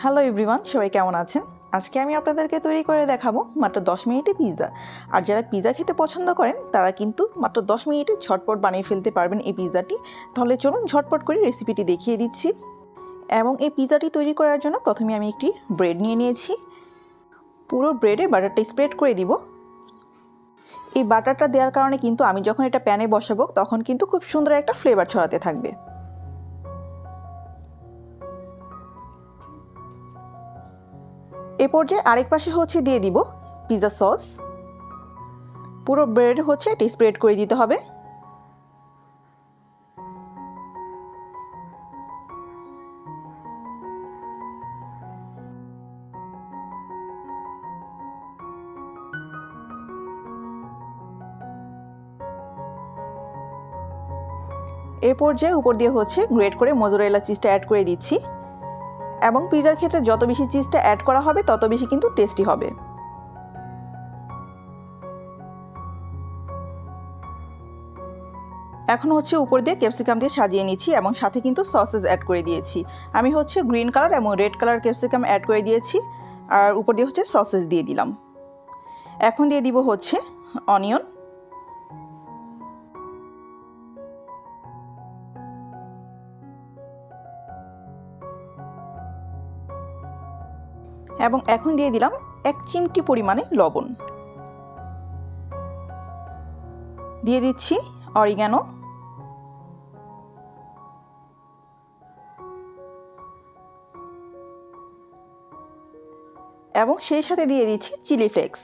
Hello everyone, সবাই কেমন আছেন? আজকে আমি আপনাদেরকে তৈরি করে দেখাবো মাত্র 10 মিনিটে পিৎজা। আর যারা পিৎজা খেতে পছন্দ করেন তারা কিন্তু মাত্র 10 মিনিটে ঝটপট বানিয়ে ফেলতে পারবেন এই পিৎজাটি। তাহলে চলুন ঝটপট করে রেসিপিটি দেখিয়ে দিচ্ছি। এবং এই পিৎজাটি তৈরি করার জন্য প্রথমে আমি একটি ব্রেড নিয়ে নিয়েছি। পুরো ব্রেডে বাটারটা স্প্রেড করে দিব। এই বাটারটা দেওয়ার কারণে কিন্তু আমি যখন এটা প্যানে বসাবো তখন কিন্তু খুব সুন্দর একটা ফ্লেভার ছড়াতে থাকবে। এ পর্যায়ে আরেক পাশে দিয়ে দিব পিৎজা সস। পুরো ব্রেড এটা স্প্রেড করে দিতে হবে। এ পর্যায়ে উপর দিয়ে গ্রেট করে মোজারেলা চিজটা অ্যাড করে দিচ্ছি। এবং পিৎজার ক্ষেত্রে যত বেশি চিজটা অ্যাড করা হবে তত বেশি কিন্তু টেস্টি হবে। এখন উপর দিয়ে ক্যাপসিকাম দিয়ে সাজিয়ে নিচ্ছি এবং সাথে কিন্তু সসেস অ্যাড করে দিয়েছি। আমি গ্রিন কালার এবং রেড কালার ক্যাপসিকাম অ্যাড করে দিয়েছি আর উপর দিয়ে সসেস দিয়ে দিলাম। এখন দিয়ে দিব অনিয়ন। এবং এখন দিয়ে দিলাম 1 চিমটি পরিমাণে লবণ। দিয়ে দিচ্ছি অরিগানো। এবং সেই সাথে দিয়ে দিচ্ছি চিলি ফ্লেক্স।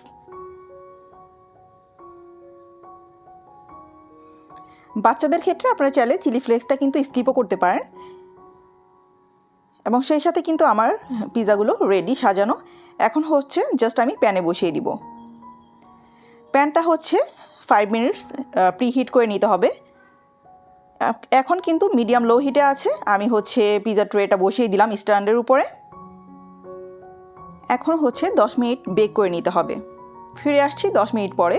বাচ্চাদের ক্ষেত্রে আপনারা চাইলে চিলি ফ্লেক্সটা কিন্তু স্কিপও করতে পারেন। এবং সেই সাথে কিন্তু আমার পিৎজাগুলো রেডি সাজানো। এখন জাস্ট আমি প্যানে বসিয়ে দিব। প্যানটা 5 মিনিটস প্রিহিট করে নিতে হবে। এখন কিন্তু মিডিয়াম লো হিটে আছে। আমি পিৎজা ট্রেটা বসিয়ে দিলাম স্ট্যান্ডের উপরে। এখন 10 মিনিট বেক করে নিতে হবে। ফিরে আসছি 10 মিনিট পরে।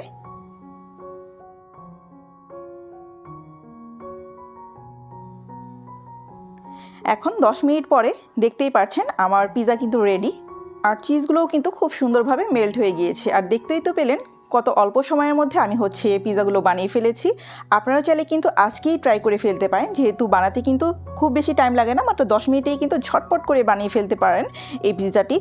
এখন 10 মিনিট পরে দেখতেই পাচ্ছেন আমার পিৎজা কিন্তু রেডি। আর চিজগুলোও কিন্তু খুব সুন্দরভাবে মেল্ট হয়ে গিয়েছে। আর দেখতেই তো পেলেন কত অল্প সময়ের মধ্যে আমি পিৎজাগুলো বানিয়ে ফেলেছি। আপনারা চাইলে কিন্তু আজকেই ট্রাই করে ফেলতে পারেন, যেহেতু বানাতে কিন্তু খুব বেশি টাইম লাগে না, মাত্র 10 মিনিটেই কিন্তু ঝটপট করে বানিয়ে ফেলতে পারেন এই পিৎজাটি।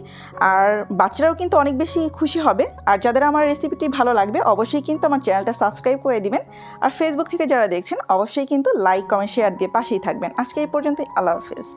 আর বাচ্চারাও কিন্তু অনেক বেশি খুশি হবে। আর যাদের আমার রেসিপিটি ভালো লাগবে অবশ্যই কিন্তু আমার চ্যানেলটা সাবস্ক্রাইব করে দিবেন। আর ফেসবুক থেকে যারা দেখছেন অবশ্যই কিন্তু লাইক, কমেন্ট, শেয়ার দিয়ে পাশেই থাকবেন। আজকে এই পর্যন্তই। আল্লাহ হাফেজ।